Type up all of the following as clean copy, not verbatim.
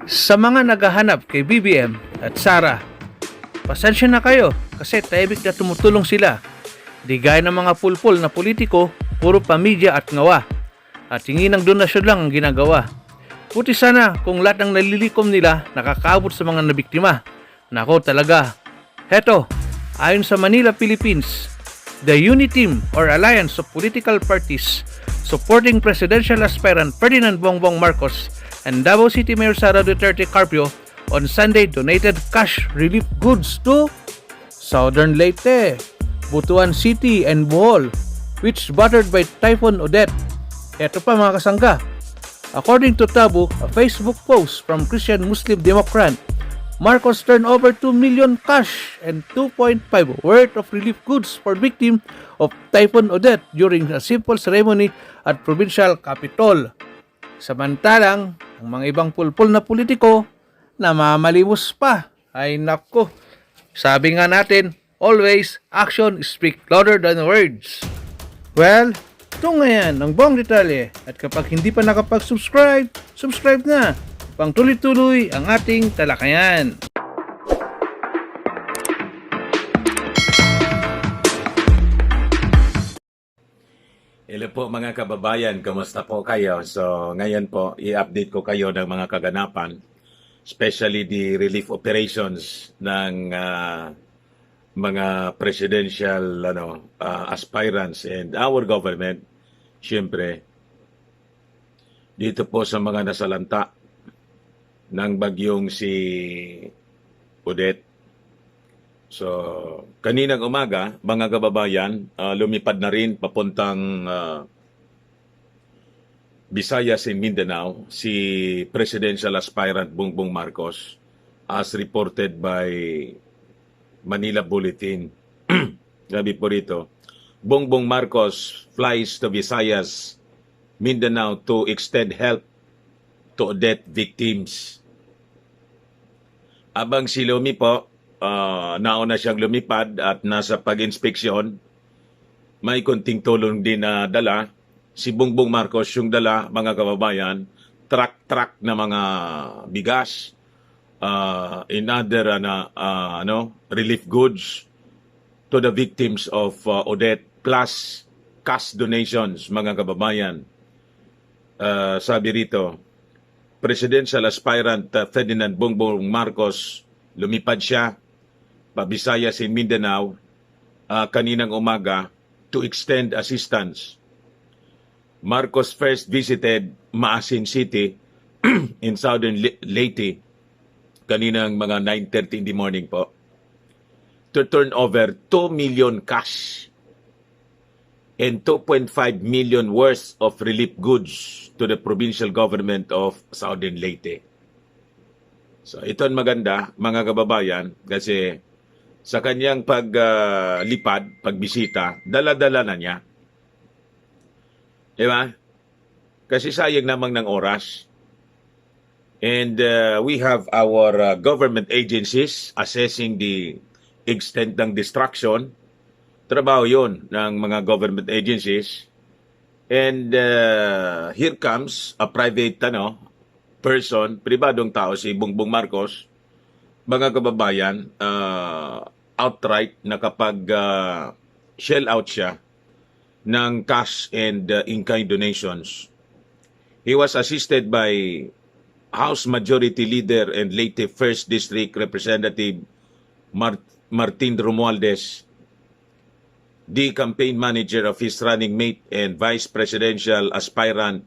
Sa mga naghahanap kay BBM at Sara, pasensya na kayo kasi tahimik na tumutulong sila. Di gaya ng mga pulpul na politiko, puro pamilya at ngawa. At hingi ng donasyon lang ang ginagawa. Buti sana kung lahat ng nalilikom nila nakakaabot sa mga nabiktima. Nako talaga. Heto, ayon sa Manila, Philippines, the UNITEAM or Alliance of Political Parties supporting presidential aspirant Ferdinand Bongbong Marcos and Davao City Mayor Sara Duterte Carpio on Sunday donated cash relief goods to Southern Leyte, Butuan City, and Bohol, which battered by Typhoon Odette. Ito pa mga kasangga. According to Tabu, a Facebook post from Christian Muslim Democrat, Marcos turned over 2 million cash and 2.5 worth of relief goods for victim of Typhoon Odette during a simple ceremony at provincial capitol. Samantalang, ang mga ibang pulpul na politiko namamalimos pa. Ay nako, sabi nga natin, always action speak louder than words. Well, ito nga yan ang buong detalye. At kapag hindi pa nakapag-subscribe, subscribe na. Pang tuloy-tuloy ang ating talakayan. Hello po mga kababayan, kamusta po kayo? So ngayon po, i-update ko kayo ng mga kaganapan, especially the relief operations ng mga presidential aspirants and our government, syempre, dito po sa mga nasalanta ng bagyong si Odette. So, kaninang umaga, mga kababayan, lumipad na rin papuntang Visayas and Mindanao si presidential aspirant Bongbong Marcos as reported by Manila Bulletin. Sabi po rito, Bongbong Marcos flies to Visayas, Mindanao to extend help to Odette victims. Abang si Lomi po, nauna siyang lumipad at nasa pag-inspeksyon, may konting tulong din na dala. Si Bongbong Marcos yung dala, mga kababayan, truck na mga bigas, in other relief goods to the victims of Odette, plus cash donations, mga kababayan. Sabi rito, Presidential aspirant Ferdinand Bongbong Marcos, lumipad siya Visayas in Mindanao kaninang umaga to extend assistance. Marcos first visited Maasin City in Southern Leyte kaninang mga 9:30 in the morning po to turn over 2 million cash and 2.5 million worth of relief goods to the provincial government of Southern Leyte. So ito ang maganda, mga kababayan, kasi sa kanyang paglipad, pagbisita, dala-dala na niya. Diba? Kasi sayang namang ng oras. And we have our government agencies assessing the extent ng destruction. Trabaho yun ng mga government agencies. And here comes a private person, pribadong tao, si Bongbong Marcos, mga kababayan, outright na kapag shell out siya ng cash and in-kind donations. He was assisted by House Majority Leader and Leyte 1st District Representative Martin Romualdez, the campaign manager of his running mate and vice presidential aspirant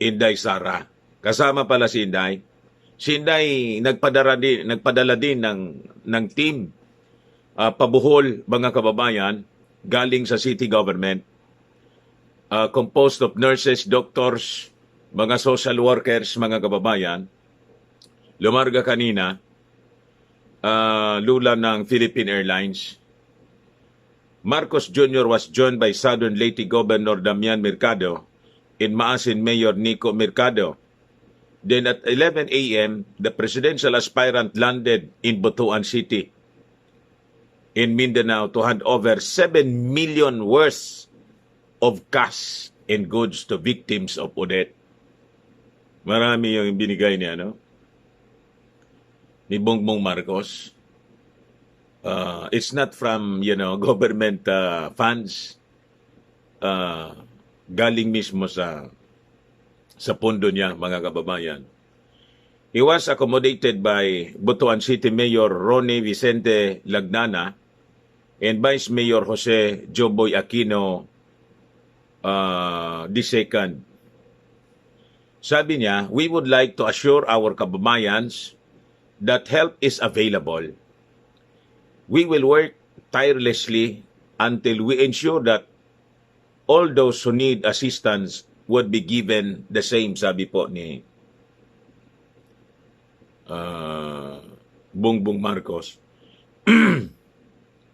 Inday Sara. Kasama pala si Inday. Si Inday nagpadala din ng team pabuhol, mga kababayan, galing sa city government, composed of nurses, doctors, mga social workers, mga kababayan. Lumarga kanina, lula ng Philippine Airlines. Marcos Jr. was joined by Southern Leyte Governor Damian Mercado and Maasin Mayor Nico Mercado. Then at 11 a.m., the presidential aspirant landed in Butuan City in Mindanao to hand over 7 million worth of cash and goods to victims of Odette. Marami yung binigay niya, no? ni Bongbong Marcos. It's not from, government funds. Galing mismo sa pondo niya, mga kababayan. He was accommodated by Butuan City Mayor Ronnie Vicente Lagnana and Vice Mayor Jose Joboy Aquino II. Sabi niya, we would like to assure our kababayans that help is available. We will work tirelessly until we ensure that all those who need assistance would be given the same, sabi po ni Bongbong Marcos.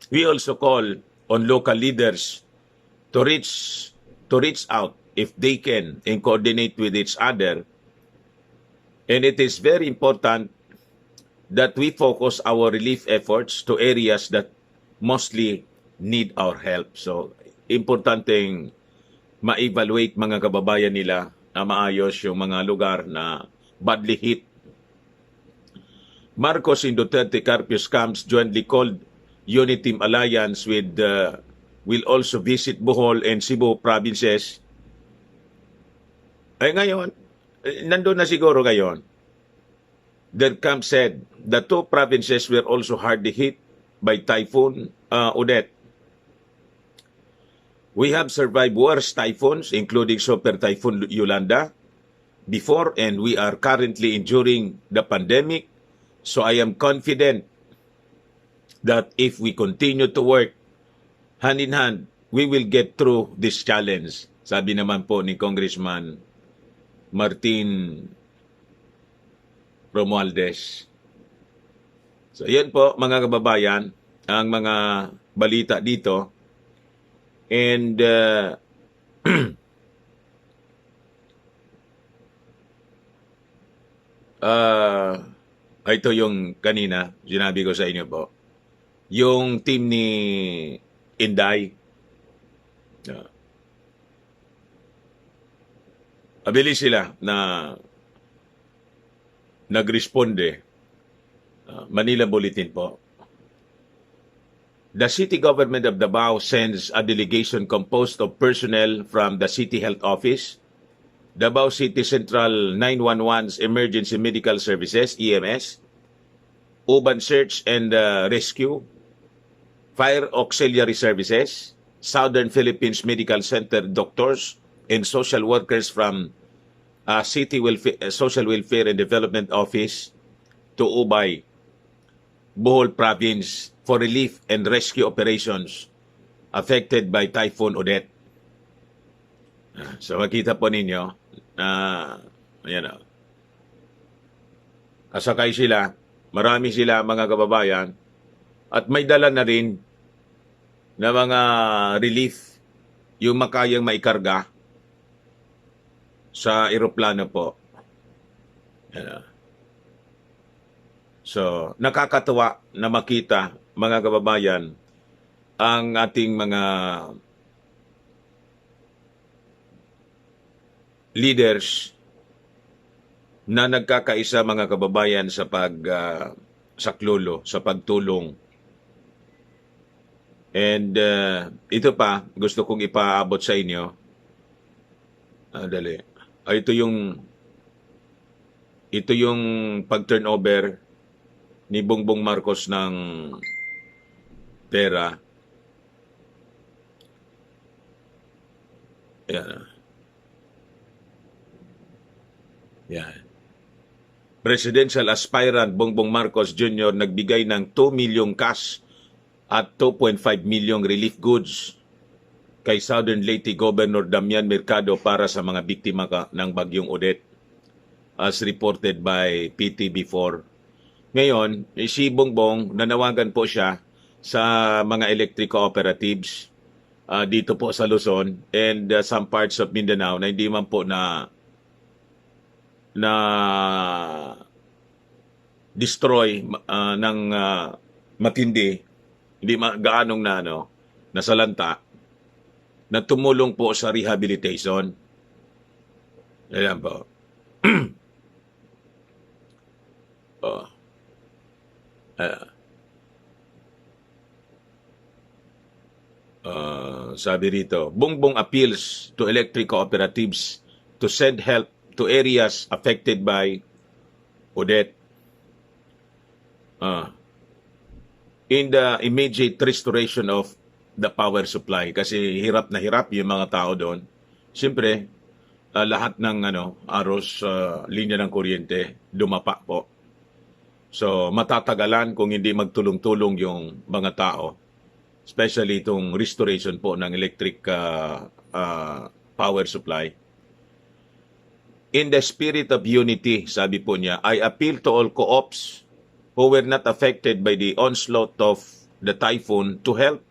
We also call on local leaders to reach out if they can and coordinate with each other. And it is very important that we focus our relief efforts to areas that mostly need our help. So, importanteng ma-evaluate mga kababayan nila na maayos yung mga lugar na badly hit. Marcos and Duterte Carpio camps jointly called Unity Alliance will also visit Bohol and Cebu provinces. Ay ngayon, nandun na siguro ngayon. Their camp said the two provinces were also hardly hit by Typhoon Odette. We have survived worse typhoons, including Super Typhoon Yolanda, before, and we are currently enduring the pandemic. So I am confident that if we continue to work hand in hand, we will get through this challenge. Sabi naman po ni Congressman Martin Romualdez. So yan po mga kababayan, ang mga balita dito. And ito yung kanina, sinabi ko sa inyo po. Yung team ni Inday, abilis sila na nagresponde. Manila Bulletin po. The city government of Davao sends a delegation composed of personnel from the City Health Office, Davao City Central 911's Emergency Medical Services, EMS, Urban Search and Rescue, Fire Auxiliary Services, Southern Philippines Medical Center doctors, and social workers from Social Welfare and Development Office to Ubay, Bohol Province for relief and rescue operations affected by Typhoon Odette. So makita po ninyo na kasakay sila, marami sila mga kababayan, at may dala na rin na mga relief yung makayang maikarga sa eroplano po. So, nakakatuwa na makita mga kababayan ang ating mga leaders na nagkakaisa mga kababayan sa saklolo, sa pagtulong. And ito pa, gusto kong ipaabot sa inyo. Dali. Ito yung pag-turnover ni Bongbong Marcos ng pera. Yan. Presidential aspirant Bongbong Marcos Jr. nagbigay ng 2 million cash at 2.5 million relief goods kay Southern Leyte Governor Damian Mercado para sa mga biktima ng bagyong Odette, as reported by PTV4. Ngayon, si Bongbong, nanawagan po siya sa mga electric cooperatives dito po sa Luzon and some parts of Mindanao na hindi man po na destroy ng matindi, hindi gaanong nasalanta, na tumulong po sa rehabilitation. Ayan po. Sabi rito, Bongbong appeals to electric cooperatives to send help to areas affected by Odette. In the immediate restoration of the power supply. Kasi hirap na hirap yung mga tao doon. Siyempre, lahat ng aros, linya ng kuryente, dumapa po. So, matatagalan kung hindi magtulong-tulong yung mga tao. Especially itong restoration po ng electric power supply. In the spirit of unity, sabi po niya, I appeal to all co-ops who were not affected by the onslaught of the typhoon to help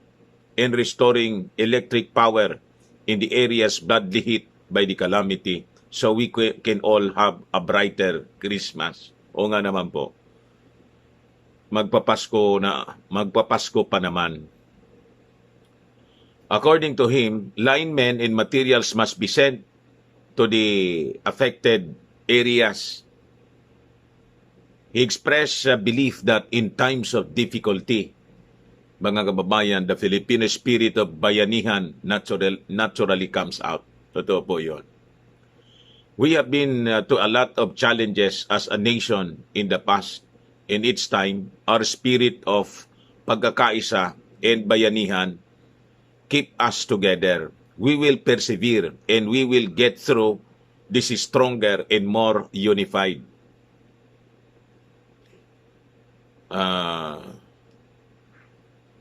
in restoring electric power in the areas badly hit by the calamity so we can all have a brighter Christmas. O nga naman po, magpapasko pa naman. According to him, linemen and materials must be sent to the affected areas. He expressed a belief that in times of difficulty, mga kababayan, the Filipino spirit of bayanihan naturally comes out. Totoo po yun. We have been to a lot of challenges as a nation in the past. In each time, our spirit of pagkakaisa and bayanihan keep us together. We will persevere and we will get through this stronger and more unified.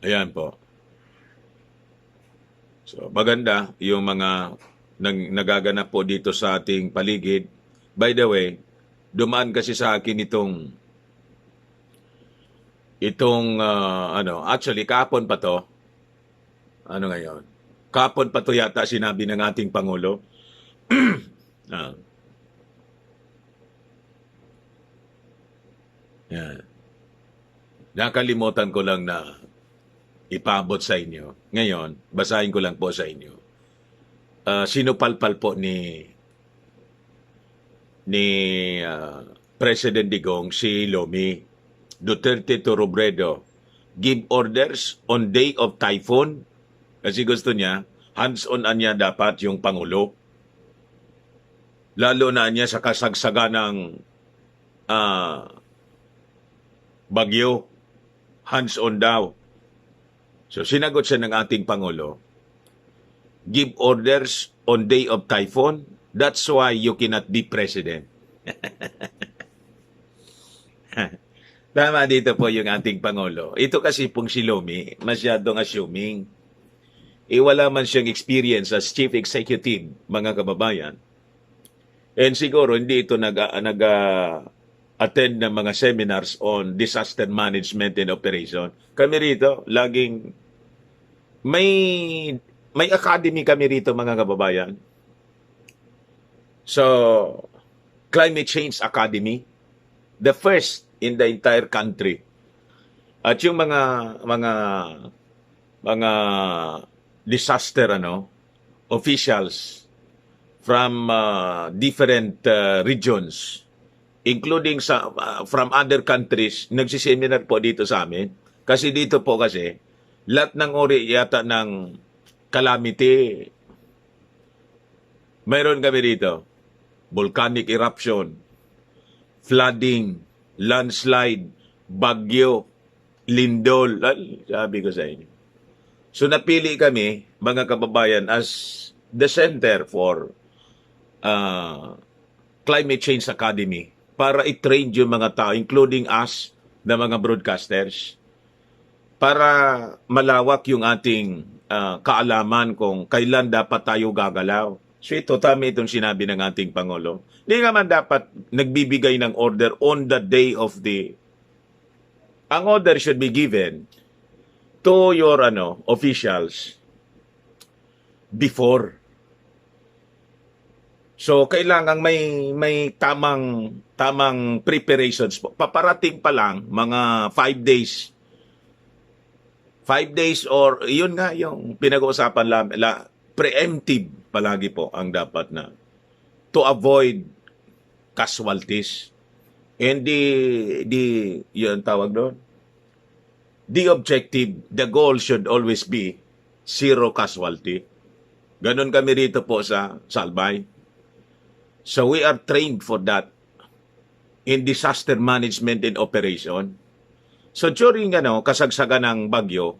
Ayan po. So, maganda yung mga nagaganap po dito sa ating paligid. By the way, dumaan kasi sa akin actually kahapon pa to. Ano ngayon? Kahapon pa to yata sinabi ng ating Pangulo. Yan. Nakalimutan ko lang na ipaabot sa inyo. Ngayon, basahin ko lang po sa inyo. Sinupalpal po ni President Digong si Lomi Duterte to Robredo. Give orders on day of typhoon. Kasi gusto niya, hands-on niya dapat yung Pangulo. Lalo na niya sa kasagsagan ng bagyo. Hands-on daw. So, sinagot siya ng ating Pangulo, give orders on day of typhoon. That's why you cannot be president. Tama dito po yung ating Pangulo. Ito kasi pong si Lomi, masyadong assuming. Wala man siyang experience as chief executive, mga kababayan. And siguro hindi ito attend ng mga seminars on disaster management and operation. Kami rito, laging may academy kami rito, mga kababayan. So, Climate Change Academy, the first in the entire country. At yung mga disaster officials from different regions, including from other countries, nagsiseminar po dito sa amin. Kasi dito po kasi, lahat ng uri yata ng calamity, mayroon kami dito. Volcanic eruption, flooding, landslide, bagyo, lindol. Sabi ko sa inyo. So napili kami, mga kababayan, as the center for Climate Change Academy para i-train yung mga tao, including us, na mga broadcasters, para malawak yung ating kaalaman kung kailan dapat tayo gagalaw. So ito, tama itong sinabi ng ating Pangulo. Hindi naman dapat nagbibigay ng order on the day of the... Ang order should be given to your officials before. So kailangan may tamang preparations po. Paparating pa lang mga 5 days. 5 days or yun nga yung pinag-uusapan preemptive palagi po ang dapat na to avoid casualties. And yun tawag doon, the objective, the goal should always be zero casualty. Ganon kami rito po sa Salbay. So we are trained for that in disaster management and operation. So during kasagsagan ng bagyo,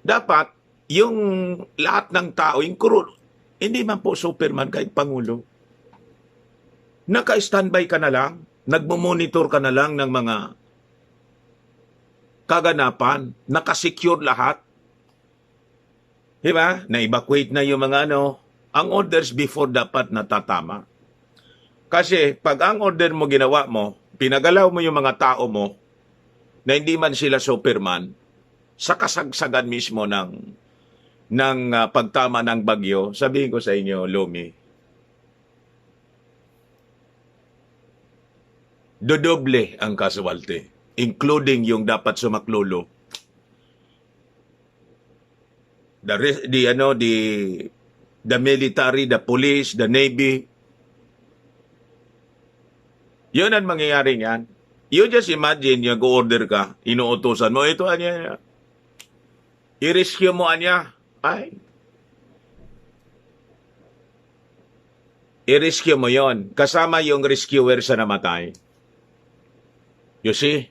dapat yung lahat ng tao, yung crew, hindi man po Superman kahit Pangulo, naka-standby ka na lang, nagmo-monitor ka na lang ng mga kaganapan, nakasecure lahat. Diba? Na-evacuate na yung mga ang orders before dapat natatama. Kasi pag ang order mo ginawa mo, pinagalaw mo yung mga tao mo, na hindi man sila Superman, sa kasagsagan mismo ng pagtama ng bagyo, sabihin ko sa inyo, Lomi, dodoble ang casualty, including yung dapat sumaklolo. The military, the police, the navy. Yun ang mangyayari niyan. You just imagine, yung go-order ka, inuutosan mo, ito, i-rescue mo, i-rescue mo yon kasama yung rescuer sa namatay. You see?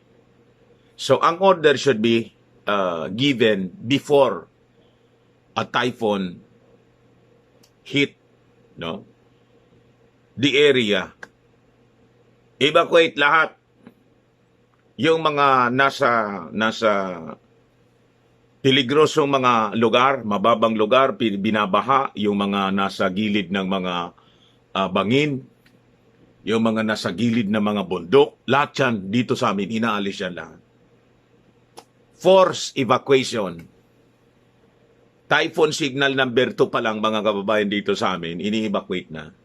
So, ang order should be given before a typhoon hit, the area. Evacuate lahat. Yung mga nasa peligrosong mga lugar, mababang lugar, binabaha, yung mga nasa gilid ng mga bangin, yung mga nasa gilid ng mga bundok, lahat yan dito sa amin, inaalis yan lahat. Forced evacuation. Typhoon signal number 2 pa lang, mga kababayan dito sa amin, ini-evacuate na.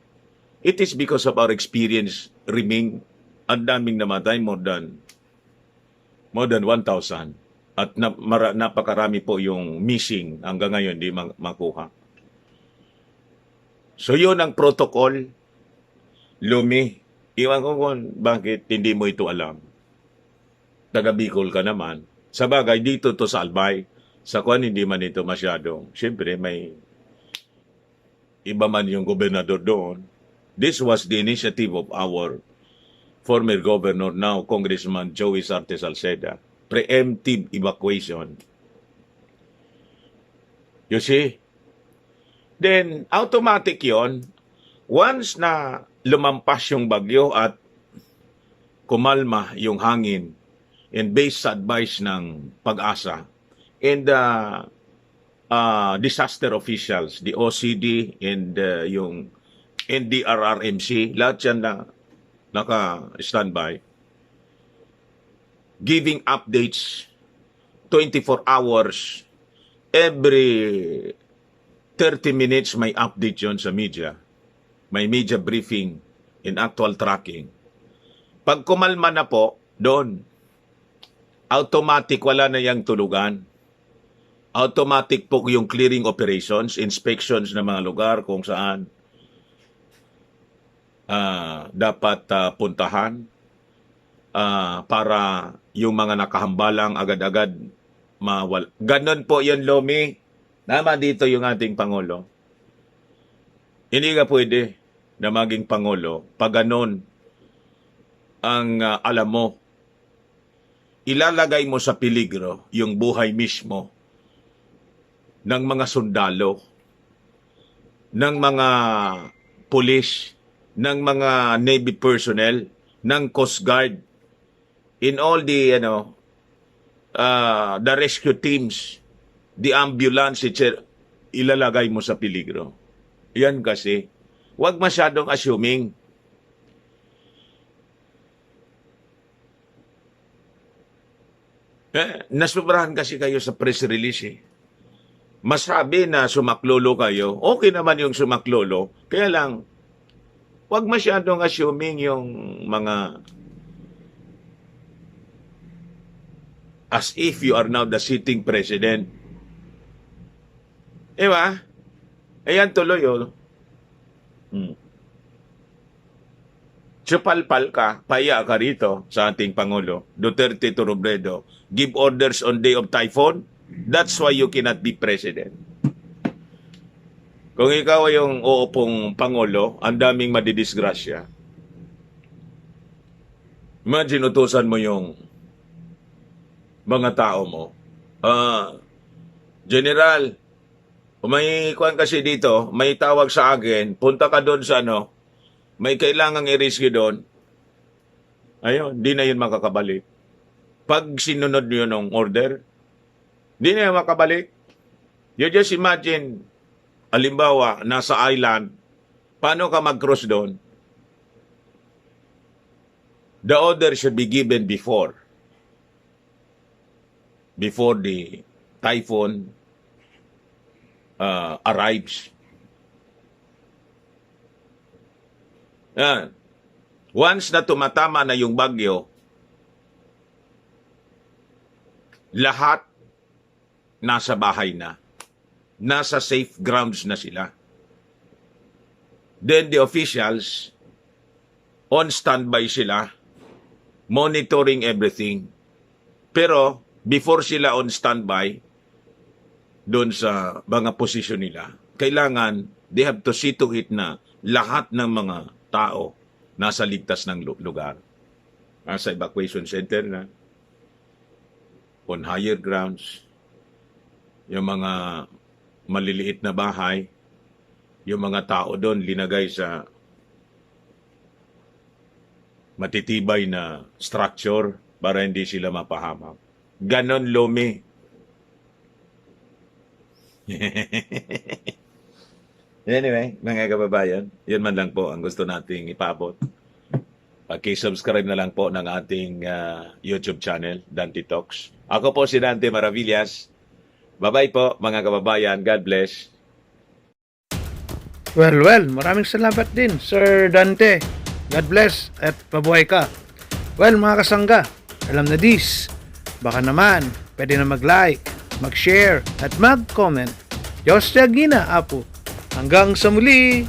It is because of our experience, Riming, ang daming namatay, more than 1,000. At napakarami po yung missing hanggang ngayon, di makuha. So yun ang protocol. Lumi, iwan ko kung bakit hindi mo ito alam. Taga Bicol ka naman. Sa bagay, dito to sa Albay, sa kwan hindi man ito masyadong. Siyempre, may iba man yung gobernador doon. This was the initiative of our former governor, now Congressman Joey Sarte Salceda. Preemptive evacuation. You see? Then, automatic yon. Once na lumampas yung bagyo at kumalma yung hangin, and based sa advice ng Pag-asa, and disaster officials, the OCD and yung NDRRMC, lahat yan na naka-standby, giving updates 24 hours, every 30 minutes may update yon sa media. May media briefing in actual tracking. Pag kumalma na po, doon, automatic wala na yung tulugan. Automatic po yung clearing operations, inspections ng mga lugar kung saan dapat puntahan para yung mga nakahambalang agad-agad mawala. Ganon po yan, Lomi. Naman dito yung ating Pangulo. Hindi ka pwede na maging Pangulo pag ganon ang alam mo. Ilalagay mo sa peligro yung buhay mismo ng mga sundalo, ng mga pulis, ng mga Navy personnel, ng Coast Guard, in all the the rescue teams, the ambulance, etc., ilalagay mo sa peligro. Yan kasi, huwag masyadong assuming. Nasubrahan kasi kayo sa press release eh. Masabi na sumaklolo kayo, okay naman yung sumaklolo, kaya lang, huwag masyadong assuming yung mga as if you are now the sitting president. Diba? Ayan tuloy, oh. Tsupalpal ka, paya ka rito sa ating Pangulo, Duterte to Robredo, give orders on day of typhoon, that's why you cannot be president. Kung ikaw ay yung uupong Pangulo, ang daming madidisgrasya. Imagine, utusan mo yung mga tao mo. General, may kuwan kasi dito, may tawag sa akin, punta ka doon sa may kailangang i-rescue doon. Ayun, di na yun makakabalik. Pag sinunod nyo ng order, di na yun makabalik. You just imagine, halimbawa, nasa island, paano ka mag-cross doon? The order should be given before the typhoon arrives. Once na tumatama na yung bagyo, lahat nasa bahay na. Nasa safe grounds na sila. Then the officials, on standby sila, monitoring everything. Pero, before sila on standby, doon sa mga posisyon nila, kailangan, they have to see to it na lahat ng mga tao nasa ligtas ng lugar. Nasa evacuation center na, on higher grounds, yung mga maliliit na bahay, yung mga tao doon linagay sa matitibay na structure para hindi sila mapahamak. Ganon, Lomi. Anyway, mga kababayan, yun man lang po ang gusto nating ipaabot. Paki-subscribe na lang po ng ating YouTube channel, Dante Talks. Ako po si Dante Maravillas. Bye-bye po, mga kababayan. God bless. Well, maraming salamat din, Sir Dante. God bless at mabuhay ka. Well, mga kasangga, alam na this. Baka naman, pwede na mag-like, mag-share, at mag-comment. Diyos Gina, Apo. Hanggang sa muli!